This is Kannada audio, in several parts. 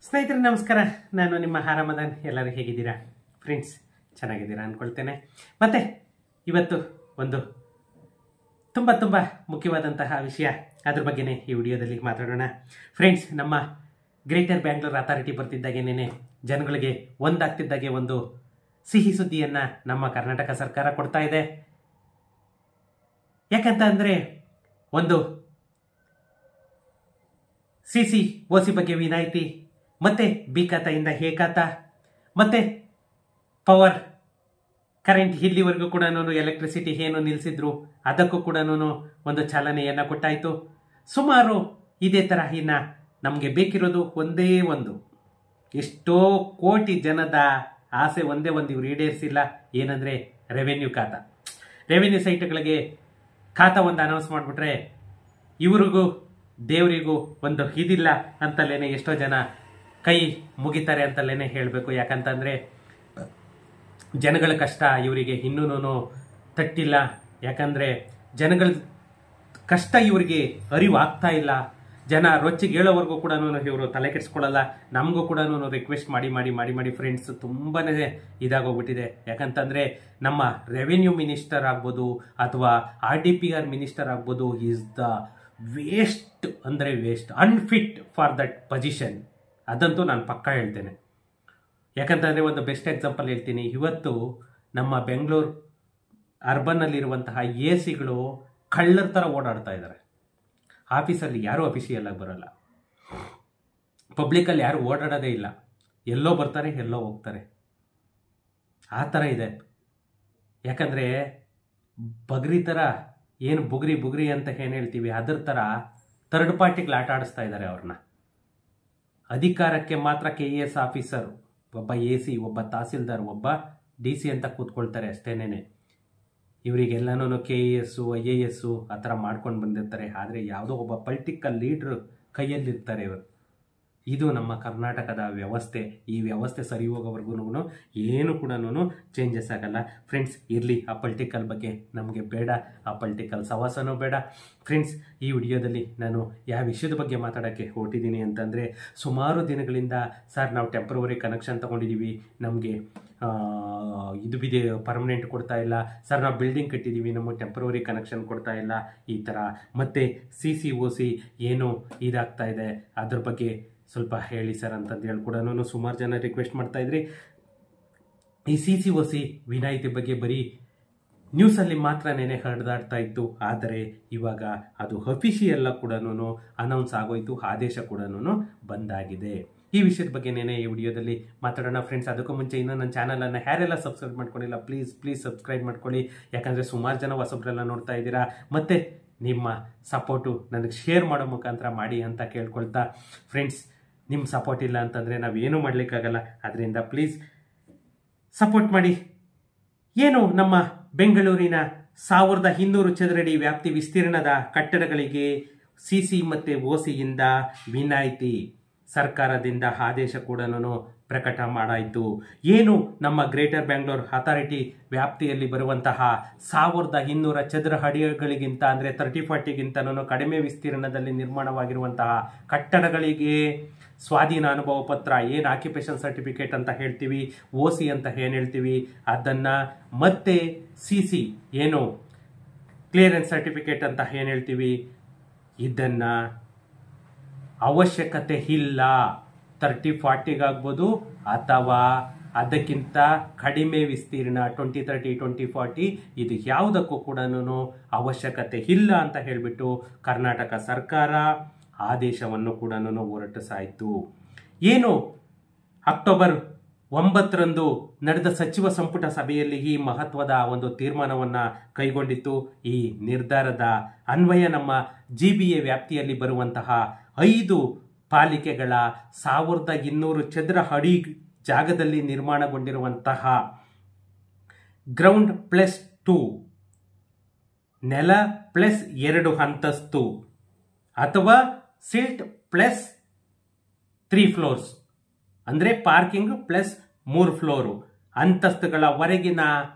ಸ್ನೇಹಿತರೆ ನಮಸ್ಕಾರ. ನಾನು ನಿಮ್ಮ ಹಾರಮದನ್. ಎಲ್ಲರೂ ಹೇಗಿದ್ದೀರಾ ಫ್ರೆಂಡ್ಸ್? ಚೆನ್ನಾಗಿದ್ದೀರಾ ಅಂದ್ಕೊಳ್ತೇನೆ. ಮತ್ತೆ ಇವತ್ತು ಒಂದು ತುಂಬ ತುಂಬ ಮುಖ್ಯವಾದಂತಹ ವಿಷಯ, ಅದ್ರ ಬಗ್ಗೆನೇ ಈ ವಿಡಿಯೋದಲ್ಲಿ ಮಾತಾಡೋಣ ಫ್ರೆಂಡ್ಸ್. ನಮ್ಮ ಗ್ರೇಟರ್ ಬ್ಯಾಂಗ್ಳೂರ್ ಅಥಾರಿಟಿ ಬರ್ತಿದ್ದಾಗೇನೆ ಜನಗಳಿಗೆ ಒಂದಾಗ್ತಿದ್ದಾಗೆ ಒಂದು ಸಿಹಿ ಸುದ್ದಿಯನ್ನು ನಮ್ಮ ಕರ್ನಾಟಕ ಸರ್ಕಾರ ಕೊಡ್ತಾ ಇದೆ. ಯಾಕಂತ ಅಂದರೆ ಒಂದು ಸಿ ಓಸಿ ಬಗ್ಗೆ ವಿನಾಯಿತಿ, ಮತ್ತೆ ಬಿ ಖಾತೆಯಿಂದ ಎ ಖಾತಾ, ಮತ್ತೆ ಪವರ್ ಕರೆಂಟ್ ಇಲ್ಲಿವರೆಗೂ ಕೂಡ ಎಲೆಕ್ಟ್ರಿಸಿಟಿ ಏನು ನಿಲ್ಲಿಸಿದ್ರು ಅದಕ್ಕೂ ಕೂಡ ಒಂದು ಚಾಲನೆಯನ್ನು ಕೊಟ್ಟಾಯಿತು. ಸುಮಾರು ಇದೇ ಥರ ಇನ್ನು ನಮಗೆ ಬೇಕಿರೋದು ಒಂದೇ ಒಂದು, ಎಷ್ಟೋ ಕೋಟಿ ಜನದ ಆಸೆ ಒಂದೇ ಒಂದು ಇವ್ರು ಈಡೇರಿಸಿಲ್ಲ. ಏನಂದರೆ ರೆವೆನ್ಯೂ ಖಾತಾ. ರೆವೆನ್ಯೂ ಸೈಟ್ಗಳಿಗೆ ಖಾತಾ ಒಂದು ಅನೌನ್ಸ್ ಮಾಡಿಬಿಟ್ರೆ ಇವ್ರಿಗೂ ದೇವರಿಗೂ ಒಂದು ಇದಿಲ್ಲ ಅಂತಲೇನೆ ಎಷ್ಟೋ ಜನ ಕೈ ಮುಗಿತಾರೆ ಅಂತಲೇನೆ ಹೇಳಬೇಕು. ಯಾಕಂತಂದರೆ ಜನಗಳ ಕಷ್ಟ ಇವರಿಗೆ ಇನ್ನೂ ತಟ್ಟಿಲ್ಲ. ಯಾಕಂದರೆ ಜನಗಳ ಕಷ್ಟ ಇವರಿಗೆ ಅರಿವು ಆಗ್ತಾ ಇಲ್ಲ. ಜನ ರೊಚ್ಚಿಗೆ ಹೇಳೋವರೆಗೂ ಕೂಡ ಇವರು ತಲೆ ಕೆಡಿಸ್ಕೊಳ್ಳಲ್ಲ. ನಮಗೂ ಕೂಡ ರಿಕ್ವೆಸ್ಟ್ ಮಾಡಿ ಮಾಡಿ ಮಾಡಿ ಮಾಡಿ ಫ್ರೆಂಡ್ಸ್ ತುಂಬಾ ಇದಾಗೋಗ್ಬಿಟ್ಟಿದೆ. ಯಾಕಂತಂದರೆ ನಮ್ಮ ರೆವೆನ್ಯೂ ಮಿನಿಸ್ಟರ್ ಆಗ್ಬೋದು ಅಥವಾ RDPR ಮಿನಿಸ್ಟರ್ ಆಗ್ಬೋದು ಈಸ್ ದ ವೇಸ್ಟ್, ಅಂದರೆ waste, unfit for that position. ಅದಂತೂ ನಾನು ಪಕ್ಕಾ ಹೇಳ್ತೇನೆ. ಯಾಕಂತಂದರೆ ಒಂದು ಬೆಸ್ಟ್ ಎಕ್ಸಾಂಪಲ್ ಹೇಳ್ತೀನಿ. ಇವತ್ತು ನಮ್ಮ ಬೆಂಗಳೂರು ಅರ್ಬನ್ನಲ್ಲಿರುವಂತಹ AC ಕಳ್ಳರ ಥರ ಓಡಾಡ್ತಾ ಇದ್ದಾರೆ. ಆಫೀಸಲ್ಲಿ ಯಾರೂ ಅಫಿಷಿಯಲ್ ಆಗಿ ಬರೋಲ್ಲ, ಪಬ್ಲಿಕಲ್ಲಿ ಯಾರು ಓಡಾಡೋದೇ ಇಲ್ಲ. ಎಲ್ಲೋ ಬರ್ತಾರೆ ಎಲ್ಲೋ ಹೋಗ್ತಾರೆ, ಆ ಥರ ಇದೆ. ಯಾಕಂದರೆ ಬಗ್ರಿ ಥರ, ಏನು ಬುಗ್ರಿ ಅಂತ ಏನು ಹೇಳ್ತೀವಿ ಅದ್ರ ಥರ ಥರ್ಡ್ ಪಾರ್ಟಿಗಳು ಆಟ ಆಡಿಸ್ತಾ ಇದ್ದಾರೆ ಅವ್ರನ್ನ. ಅಧಿಕಾರಕ್ಕೆ ಮಾತ್ರ KAS ಆಫೀಸರ್, ಒಬ್ಬ AC, ಒಬ್ಬ ತಹಸೀಲ್ದಾರ್, ಒಬ್ಬ DC ಅಂತ ಕೂತ್ಕೊಳ್ತಾರೆ ಅಷ್ಟೇನೆ. ಇವರಿಗೆಲ್ಲನೂ KAS IAS ಆ ಥರ ಮಾಡ್ಕೊಂಡು ಬಂದಿರ್ತಾರೆ. ಆದರೆ ಯಾವುದೋ ಒಬ್ಬ ಪೊಲಿಟಿಕಲ್ ಲೀಡ್ರು ಕೈಯಲ್ಲಿರ್ತಾರೆ ಇವರು. ಇದು ನಮ್ಮ ಕರ್ನಾಟಕದ ವ್ಯವಸ್ಥೆ. ಈ ವ್ಯವಸ್ಥೆ ಸರಿ ಹೋಗೋವರೆಗೂ ಏನು ಕೂಡ ಚೇಂಜಸ್ ಆಗಲ್ಲ ಫ್ರೆಂಡ್ಸ್. ಇರಲಿ, ಆ ಪೊಲಿಟಿಕಲ್ ಬಗ್ಗೆ ನಮಗೆ ಬೇಡ, ಆ ಪೊಲಿಟಿಕಲ್ ಸವಾಸನೂ ಬೇಡ ಫ್ರೆಂಡ್ಸ್. ಈ ವಿಡಿಯೋದಲ್ಲಿ ನಾನು ಯಾವ ವಿಷಯದ ಬಗ್ಗೆ ಮಾತಾಡೋಕ್ಕೆ ಹೊರಟಿದ್ದೀನಿ ಅಂತಂದರೆ, ಸುಮಾರು ದಿನಗಳಿಂದ ಸರ್ ನಾವು ಟೆಂಪ್ರವರಿ ಕನೆಕ್ಷನ್ ತೊಗೊಂಡಿದ್ದೀವಿ, ನಮಗೆ ಇದು ಬಿದೆ ಪರ್ಮನೆಂಟ್ ಕೊಡ್ತಾ ಇಲ್ಲ ಸರ್, ನಾವು ಬಿಲ್ಡಿಂಗ್ ಕಟ್ಟಿದ್ದೀವಿ ನಮಗೆ ಟೆಂಪ್ರವರಿ ಕನೆಕ್ಷನ್ ಕೊಡ್ತಾ ಇಲ್ಲ, ಈ ಥರ. ಮತ್ತು COC ಏನು ಇದಾಗ್ತಾ ಇದೆ ಅದ್ರ ಬಗ್ಗೆ ಸ್ವಲ್ಪ ಹೇಳಿ ಸರ್ ಅಂತಂದು ಹೇಳಿ ಕೂಡ ಸುಮಾರು ಜನ ರಿಕ್ವೆಸ್ಟ್ ಮಾಡ್ತಾಯಿದ್ರಿ. ಈ COC ವಿನಾಯಿತಿ ಬಗ್ಗೆ ಬರೀ ನ್ಯೂಸಲ್ಲಿ ಮಾತ್ರ ಹರಿದಾಡ್ತಾ ಇತ್ತು. ಆದರೆ ಇವಾಗ ಅದು ಅಫಿಷಿಯಲ್ಲ ಕೂಡ ಅನೌನ್ಸ್ ಆಗೋಯ್ತು, ಆದೇಶ ಕೂಡ ಬಂದಾಗಿದೆ. ಈ ವಿಷಯದ ಬಗ್ಗೆ ಈ ವಿಡಿಯೋದಲ್ಲಿ ಮಾತಾಡೋಣ ಫ್ರೆಂಡ್ಸ್. ಅದಕ್ಕೂ ಮುಂಚೆ ಇನ್ನೂ ನನ್ನ ಚಾನಲನ್ನು ಯಾರೆಲ್ಲ ಸಬ್ಸ್ಕ್ರೈಬ್ ಮಾಡ್ಕೊಂಡಿಲ್ಲ ಪ್ಲೀಸ್ ಸಬ್ಸ್ಕ್ರೈಬ್ ಮಾಡ್ಕೊಳ್ಳಿ. ಯಾಕಂದರೆ ಸುಮಾರು ಜನ ಹೊಸಬ್ರೆಲ್ಲ ನೋಡ್ತಾ ಇದ್ದೀರಾ. ಮತ್ತು ನಿಮ್ಮ ಸಪೋರ್ಟು ನನಗೆ ಶೇರ್ ಮಾಡೋ ಮುಖಾಂತರ ಮಾಡಿ ಅಂತ ಕೇಳ್ಕೊಳ್ತಾ ಫ್ರೆಂಡ್ಸ್, ನಿಮ್ಮ ಸಪೋರ್ಟ್ ಇಲ್ಲ ಅಂತಂದರೆ ನಾವೇನೂ ಮಾಡಲಿಕ್ಕಾಗಲ್ಲ. ಅದರಿಂದ ಪ್ಲೀಸ್ ಸಪೋರ್ಟ್ ಮಾಡಿ. ಏನು ನಮ್ಮ ಬೆಂಗಳೂರಿನ 1200 ಚದರಡಿ ವ್ಯಾಪ್ತಿ ವಿಸ್ತೀರ್ಣದ ಕಟ್ಟಡಗಳಿಗೆ CC ಮತ್ತು OCಯಿಂದ ವಿನಾಯಿತಿ ಸರ್ಕಾರದಿಂದ ಆದೇಶ ಕೂಡ ಪ್ರಕಟ ಮಾಡಾಯಿತು. ಏನು ನಮ್ಮ ಗ್ರೇಟರ್ ಬ್ಯಾಂಗ್ಳೂರ್ ಅಥಾರಿಟಿ ವ್ಯಾಪ್ತಿಯಲ್ಲಿ ಬರುವಂತಹ 1200 ಚದರ ಅಡಿಗಳಿಗಿಂತ, ಅಂದರೆ 30-40ಗಿಂತ ಕಡಿಮೆ ವಿಸ್ತೀರ್ಣದಲ್ಲಿ ನಿರ್ಮಾಣವಾಗಿರುವಂತಹ ಕಟ್ಟಡಗಳಿಗೆ ಸ್ವಾಧೀನ ಅನುಭವ ಪತ್ರ, ಏನು ಆಕ್ಯುಪೇಷನ್ ಸರ್ಟಿಫಿಕೇಟ್ ಅಂತ ಹೇಳ್ತೀವಿ, OC ಅಂತ ಏನು ಹೇಳ್ತೀವಿ ಅದನ್ನು, ಮತ್ತೆ CC ಏನು ಕ್ಲಿಯರೆನ್ಸ್ ಸರ್ಟಿಫಿಕೇಟ್ ಅಂತ ಏನು ಹೇಳ್ತೀವಿ, ಇದನ್ನು ಅವಶ್ಯಕತೆ ಇಲ್ಲ. 30-40ಗಾಗ್ಬೋದು ಅಥವಾ ಅದಕ್ಕಿಂತ ಕಡಿಮೆ ವಿಸ್ತೀರ್ಣ 20-30, 20-40 ಇದು ಯಾವುದಕ್ಕೂ ಕೂಡ ಅವಶ್ಯಕತೆ ಇಲ್ಲ ಅಂತ ಹೇಳಿಬಿಟ್ಟು ಕರ್ನಾಟಕ ಸರ್ಕಾರ ಆದೇಶವನ್ನು ಕೂಡ ಹೊರಡಿಸಾಯಿತು. ಏನು ಅಕ್ಟೋಬರ್ 9ರಂದು ನಡೆದ ಸಚಿವ ಸಂಪುಟ ಸಭೆಯಲ್ಲಿ ಈ ಮಹತ್ವದ ಒಂದು ತೀರ್ಮಾನವನ್ನು ಕೈಗೊಂಡಿತ್ತು. ಈ ನಿರ್ಧಾರದ ಅನ್ವಯ ನಮ್ಮ GBA ವ್ಯಾಪ್ತಿಯಲ್ಲಿ ಬರುವಂತಹ 5 ಪಾಲಿಕೆಗಳ 1200 ಚದರ ಅಡಿ ಜಾಗದಲ್ಲಿ ನಿರ್ಮಾಣಗೊಂಡಿರುವಂತಹ ಗ್ರೌಂಡ್ +2 ನೆಲ +2 ಅಂತಸ್ತು ಅಥವಾ ಸಿಲ್ಟ್ +3 ಫ್ಲೋರ್ಸ್, ಅಂದರೆ ಪಾರ್ಕಿಂಗ್ +3 ಫ್ಲೋರು ಅಂತಸ್ತುಗಳವರೆಗಿನ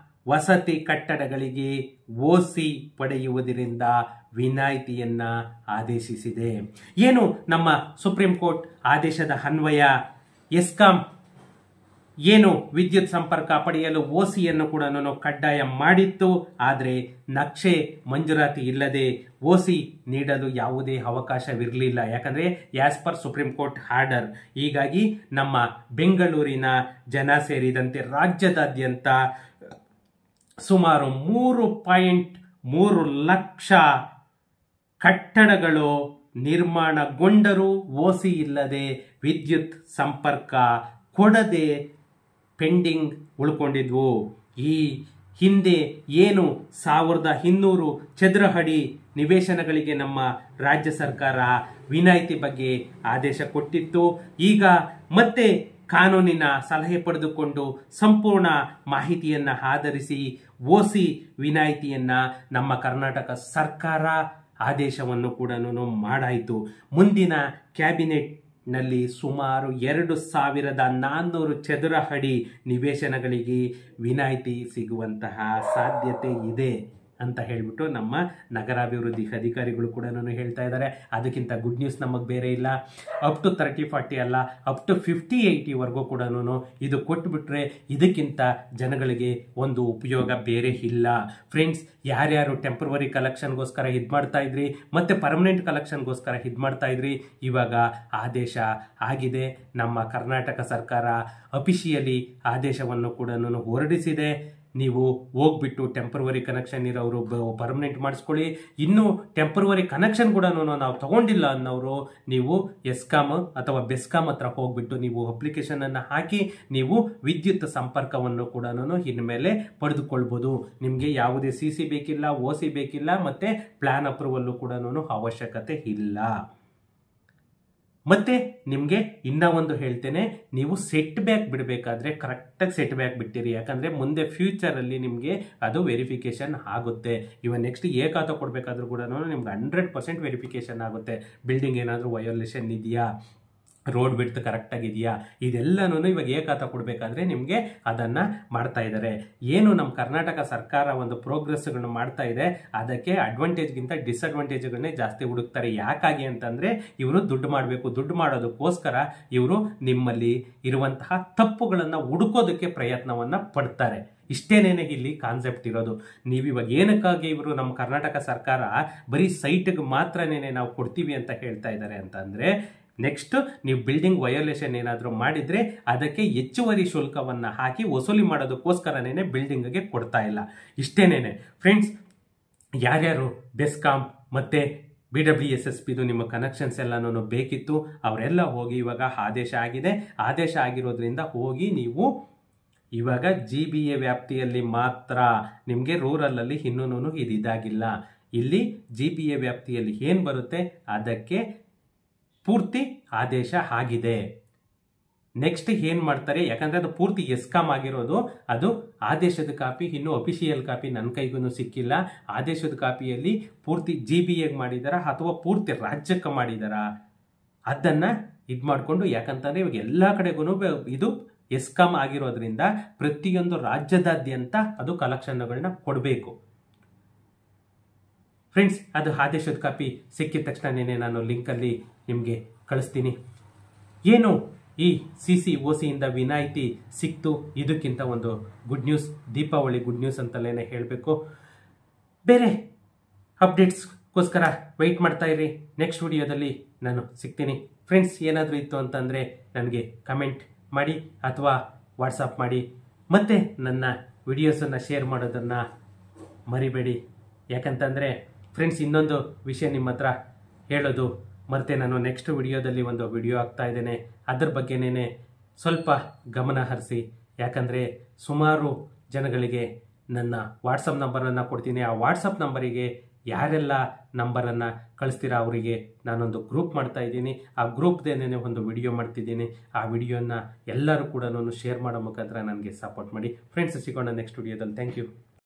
ವಸತಿ ಕಟ್ಟಡಗಳಿಗೆ OC ಪಡೆಯುವುದರಿಂದ ವಿನಾಯಿತಿಯನ್ನ ಆದೇಶಿಸಿದೆ. ಏನು ನಮ್ಮ ಸುಪ್ರೀಂ ಕೋರ್ಟ್ ಆದೇಶದ ಅನ್ವಯ ಎಸ್ಕಾಂ ಏನು ವಿದ್ಯುತ್ ಸಂಪರ್ಕ ಪಡೆಯಲು ಓಸಿಯನ್ನು ಕೂಡ ಕಡ್ಡಾಯ ಮಾಡಿತ್ತು. ಆದರೆ ನಕ್ಷೆ ಮಂಜೂರಾತಿ ಇಲ್ಲದೆ ಓಸಿ ನೀಡಲು ಯಾವುದೇ ಅವಕಾಶವಿರಲಿಲ್ಲ. ಯಾಕಂದ್ರೆ as per supreme court order. ಹೀಗಾಗಿ ನಮ್ಮ ಬೆಂಗಳೂರಿನ ಜನ ಸೇರಿದಂತೆ ರಾಜ್ಯದಾದ್ಯಂತ ಸುಮಾರು 3.3 ಲಕ್ಷ ಕಟ್ಟಡಗಳು ನಿರ್ಮಾಣಗೊಂಡರೂ ಓಸಿ ಇಲ್ಲದೆ ವಿದ್ಯುತ್ ಸಂಪರ್ಕ ಕೊಡದೆ ಪೆಂಡಿಂಗ್ ಉಳ್ಕೊಂಡಿದ್ವು. ಈ ಹಿಂದೆ ಏನು 1200 ಚದರ ಅಡಿ ನಿವೇಶನಗಳಿಗೆ ನಮ್ಮ ರಾಜ್ಯ ಸರ್ಕಾರ ವಿನಾಯಿತಿ ಬಗ್ಗೆ ಆದೇಶ ಕೊಟ್ಟಿತ್ತು. ಈಗ ಮತ್ತೆ ಕಾನೂನಿನ ಸಲಹೆ ಪಡೆದುಕೊಂಡು ಸಂಪೂರ್ಣ ಮಾಹಿತಿಯನ್ನ ಆಧರಿಸಿ ಓಸಿ ವಿನಾಯಿತಿಯನ್ನ ನಮ್ಮ ಕರ್ನಾಟಕ ಸರ್ಕಾರ ಆದೇಶವನ್ನು ಕೂಡ ಮಾಡಾಯಿತು. ಮುಂದಿನ ಕ್ಯಾಬಿನೆಟ್ ನಲ್ಲಿ ಸುಮಾರು 2400 ಚದರ ಅಡಿ ನಿವೇಶನಗಳಿಗೆ ವಿನಾಯಿತಿ ಸಿಗುವಂತಹ ಸಾಧ್ಯತೆ ಇದೆ ಅಂತ ಹೇಳ್ಬಿಟ್ಟು ನಮ್ಮ ನಗರಾಭಿವೃದ್ಧಿ ಅಧಿಕಾರಿಗಳು ಕೂಡ ಹೇಳ್ತಾ ಇದ್ದಾರೆ. ಅದಕ್ಕಿಂತ ಗುಡ್ ನ್ಯೂಸ್ ನಮಗೆ ಬೇರೆ ಇಲ್ಲ. ಅಪ್ ಟು 30-40 ಅಲ್ಲ, ಅಪ್ ಟು 50-80 ವರೆಗೂ ಕೂಡ ಇದು ಕೊಟ್ಬಿಟ್ರೆ ಇದಕ್ಕಿಂತ ಜನಗಳಿಗೆ ಒಂದು ಉಪಯೋಗ ಬೇರೆ ಇಲ್ಲ. ಫ್ರೆಂಡ್ಸ್, ಯಾರ್ಯಾರು ಟೆಂಪ್ರವರಿ ಕಲೆಕ್ಷನ್ಗೋಸ್ಕರ ಇದು ಮಾಡ್ತಾ ಇದ್ರಿ ಮತ್ತೆ ಪರ್ಮನೆಂಟ್ ಕಲೆಕ್ಷನ್ಗೋಸ್ಕರ ಇದು ಮಾಡ್ತಾ ಇದ್ರಿ, ಇವಾಗ ಆದೇಶ ಆಗಿದೆ. ನಮ್ಮ ಕರ್ನಾಟಕ ಸರ್ಕಾರ ಅಫಿಷಿಯಲಿ ಆದೇಶವನ್ನು ಕೂಡ ಹೊರಡಿಸಿದೆ. ನೀವು ಹೋಗ್ಬಿಟ್ಟು ಟೆಂಪ್ರವರಿ ಕನೆಕ್ಷನ್ ಇರೋರು ಪರ್ಮನೆಂಟ್ ಮಾಡಿಸ್ಕೊಳ್ಳಿ. ಇನ್ನು ಟೆಂಪ್ರವರಿ ಕನೆಕ್ಷನ್ ಕೂಡ ನಾವು ತಗೊಂಡಿಲ್ಲ ಅನ್ನೋರು ನೀವು ಎಸ್ಕಾಮ್ ಅಥವಾ ಬೆಸ್ಕಾಮ್ ಹತ್ರ ಹೋಗ್ಬಿಟ್ಟು ನೀವು ಅಪ್ಲಿಕೇಶನ್ ಅನ್ನು ಹಾಕಿ ನೀವು ವಿದ್ಯುತ್ ಸಂಪರ್ಕವನ್ನು ಕೂಡ ಇನ್ಮೇಲೆ ಪಡೆದುಕೊಳ್ಬಹುದು. ನಿಮಗೆ ಯಾವುದೇ CC ಬೇಕಿಲ್ಲ, OC ಬೇಕಿಲ್ಲ, ಮತ್ತೆ ಪ್ಲಾನ್ ಅಪ್ರೂವಲ್ ಕೂಡ ಅವಶ್ಯಕತೆ ಇಲ್ಲ. ಮತ್ತೆ ನಿಮಗೆ ಇನ್ನ ಒಂದು ಹೇಳ್ತೇನೆ, ನೀವು ಸೆಟ್ ಬ್ಯಾಕ್ ಬಿಡಬೇಕಾದ್ರೆ ಕರೆಕ್ಟಾಗಿ ಸೆಟ್ ಬ್ಯಾಕ್ ಬಿಟ್ಟಿರಿ. ಯಾಕಂದ್ರೆ ಮುಂದೆ ಫ್ಯೂಚರ್ ಅಲ್ಲಿ ನಿಮಗೆ ಅದು ವೆರಿಫಿಕೇಶನ್ ಆಗುತ್ತೆ. ಇವಾಗ ನೆಕ್ಸ್ಟ್ ಖಾತಾ ಕೊಡಬೇಕಾದ್ರೂ ಕೂಡ ನಿಮ್ಗೆ 100% ವೆರಿಫಿಕೇಶನ್ ಆಗುತ್ತೆ. ಬಿಲ್ಡಿಂಗ್ ಏನಾದರೂ ವಯೋಲೇಷನ್ ಇದೆಯಾ, ರೋಡ್ ಬಿಡ್ತು ಕರೆಕ್ಟಾಗಿದೆಯಾ, ಇದೆಲ್ಲನೂ ಇವಾಗ ಖಾತಾ ಕೊಡಬೇಕಾದ್ರೆ ನಿಮಗೆ ಅದನ್ನು ಮಾಡ್ತಾ ಇದ್ದಾರೆ. ಏನು ನಮ್ಮ ಕರ್ನಾಟಕ ಸರ್ಕಾರ ಒಂದು ಪ್ರೋಗ್ರೆಸ್ಗಳನ್ನು ಮಾಡ್ತಾ ಇದೆ, ಅದಕ್ಕೆ ಅಡ್ವಾಂಟೇಜ್ಗಿಂತ ಡಿಸ್ಅಡ್ವಾಂಟೇಜ್ಗಳನ್ನೇ ಜಾಸ್ತಿ ಹುಡುಕ್ತಾರೆ. ಯಾಕಾಗಿ ಅಂತಂದರೆ ಇವರು ದುಡ್ಡು ಮಾಡಬೇಕು. ದುಡ್ಡು ಮಾಡೋದಕ್ಕೋಸ್ಕರ ಇವರು ನಿಮ್ಮಲ್ಲಿ ಇರುವಂತಹ ತಪ್ಪುಗಳನ್ನು ಹುಡುಕೋದಕ್ಕೆ ಪ್ರಯತ್ನವನ್ನು ಪಡ್ತಾರೆ. ಇಷ್ಟೇನೇನೆ ಇಲ್ಲಿ ಕಾನ್ಸೆಪ್ಟ್ ಇರೋದು. ನೀವಿವಾಗ ಏನಕ್ಕಾಗಿ ಇವರು ನಮ್ಮ ಕರ್ನಾಟಕ ಸರ್ಕಾರ ಬರೀ ಸೈಟ್ಗೆ ಮಾತ್ರನೇ ನಾವು ಕೊಡ್ತೀವಿ ಅಂತ ಹೇಳ್ತಾ ಇದ್ದಾರೆ ಅಂತಂದರೆ, ನೆಕ್ಸ್ಟ್ ನೀವು ಬಿಲ್ಡಿಂಗ್ ವಯೋಲೇಷನ್ ಏನಾದರೂ ಮಾಡಿದರೆ ಅದಕ್ಕೆ ಹೆಚ್ಚುವರಿ ಶುಲ್ಕವನ್ನು ಹಾಕಿ ವಸೂಲಿ ಮಾಡೋದಕ್ಕೋಸ್ಕರನೇ ಬಿಲ್ಡಿಂಗ್ಗೆ ಕೊಡ್ತಾ ಇಲ್ಲ. ಇಷ್ಟೇನೇನೆ ಫ್ರೆಂಡ್ಸ್. ಯಾರ್ಯಾರು ಬೆಸ್ಕಾಮ್ ಮತ್ತು BWSSBದು ನಿಮ್ಮ ಕನೆಕ್ಷನ್ಸ್ ಎಲ್ಲನೂ ಬೇಕಿತ್ತು ಅವರೆಲ್ಲ ಹೋಗಿ, ಇವಾಗ ಆದೇಶ ಆಗಿದೆ. ಆದೇಶ ಆಗಿರೋದ್ರಿಂದ ಹೋಗಿ ನೀವು ಇವಾಗ GBA ವ್ಯಾಪ್ತಿಯಲ್ಲಿ ಮಾತ್ರ, ನಿಮಗೆ ರೂರಲಲ್ಲಿ ಇನ್ನೂ ಇದಾಗಿಲ್ಲ. ಇಲ್ಲಿ GBA ವ್ಯಾಪ್ತಿಯಲ್ಲಿ ಏನು ಬರುತ್ತೆ ಅದಕ್ಕೆ ಪೂರ್ತಿ ಆದೇಶ ಆಗಿದೆ. ನೆಕ್ಸ್ಟ್ ಏನು ಮಾಡ್ತಾರೆ, ಯಾಕಂದರೆ ಅದು ಪೂರ್ತಿ ಎಸ್ಕಾಮ್ ಆಗಿರೋದು, ಅದು ಆದೇಶದ ಕಾಪಿ ಇನ್ನೂ ಅಫಿಷಿಯಲ್ ಕಾಪಿ ನನ್ನ ಕೈಗೂ ಸಿಕ್ಕಿಲ್ಲ. ಆದೇಶದ ಕಾಪಿಯಲ್ಲಿ ಪೂರ್ತಿ GBA ಮಾಡಿದಾರ ಅಥವಾ ಪೂರ್ತಿ ರಾಜ್ಯಕ್ಕೆ ಮಾಡಿದಾರ ಅದನ್ನು ಇದು ಮಾಡಿಕೊಂಡು, ಯಾಕಂತಂದರೆ ಇವಾಗ ಎಲ್ಲ ಕಡೆಗೂ ಇದು ಎಸ್ಕಾಮ್ ಆಗಿರೋದ್ರಿಂದ ಪ್ರತಿಯೊಂದು ರಾಜ್ಯದಾದ್ಯಂತ ಅದು ಕಲೆಕ್ಷನ್ಗಳನ್ನ ಕೊಡಬೇಕು. ಫ್ರೆಂಡ್ಸ್, ಅದು ಆದೇಶದ ಕಾಪಿ ಸಿಕ್ಕಿದ ತಕ್ಷಣನೇ ನಾನು ಲಿಂಕಲ್ಲಿ ನಿಮಗೆ ಕಳಿಸ್ತೀನಿ. ಏನು ಈ CC OCಯಿಂದ ವಿನಾಯಿತಿ ಸಿಕ್ತು, ಇದಕ್ಕಿಂತ ಒಂದು good news, Deepavali good news ಅಂತಲೇ ಹೇಳಬೇಕು. ಬೇರೆ ಅಪ್ಡೇಟ್ಸ್ಗೋಸ್ಕರ ವೆಯ್ಟ್ ಮಾಡ್ತಾ ಇರಿ. ನೆಕ್ಸ್ಟ್ ವಿಡಿಯೋದಲ್ಲಿ ನಾನು ಸಿಗ್ತೀನಿ. ಫ್ರೆಂಡ್ಸ್, ಏನಾದರೂ ಇತ್ತು ಅಂತಂದರೆ ನನಗೆ ಕಮೆಂಟ್ ಮಾಡಿ ಅಥವಾ ವಾಟ್ಸಪ್ ಮಾಡಿ. ಮತ್ತು ನನ್ನ ವಿಡಿಯೋಸನ್ನು ಶೇರ್ ಮಾಡೋದನ್ನು ಮರಿಬೇಡಿ. ಯಾಕಂತಂದರೆ ಫ್ರೆಂಡ್ಸ್, ಇನ್ನೊಂದು ವಿಷಯ ನಿಮ್ಮ ಹತ್ರ ಹೇಳೋದು ಮರೆತೆ, ನಾನು ನೆಕ್ಸ್ಟ್ ವಿಡಿಯೋದಲ್ಲಿ ಒಂದು ವಿಡಿಯೋ ಹಾಕ್ತಾ ಇದ್ದೇನೆ. ಅದ್ರ ಬಗ್ಗೆನೇ ಸ್ವಲ್ಪ ಗಮನ ಹರಿಸಿ. ಯಾಕಂದರೆ ಸುಮಾರು ಜನಗಳಿಗೆ ನನ್ನ ವಾಟ್ಸಪ್ ನಂಬರನ್ನು ಕೊಡ್ತೀನಿ. ಆ ವಾಟ್ಸಪ್ ನಂಬರಿಗೆ ಯಾರೆಲ್ಲ ನಂಬರನ್ನು ಕಳಿಸ್ತೀರಾ ಅವರಿಗೆ ನಾನೊಂದು ಗ್ರೂಪ್ ಮಾಡ್ತಾ ಇದ್ದೀನಿ. ಆ ಗ್ರೂಪ್ದೇನೆ ಒಂದು ವಿಡಿಯೋ ಮಾಡ್ತಿದ್ದೀನಿ. ಆ ವಿಡಿಯೋನ ಎಲ್ಲರೂ ಕೂಡ ಶೇರ್ ಮಾಡೋ ಮುಖಾಂತರ ನನಗೆ ಸಪೋರ್ಟ್ ಮಾಡಿ. ಫ್ರೆಂಡ್ಸ್, ಸಿಗೋಣ ನೆಕ್ಸ್ಟ್ ವಿಡಿಯೋದಲ್ಲಿ. Thank you.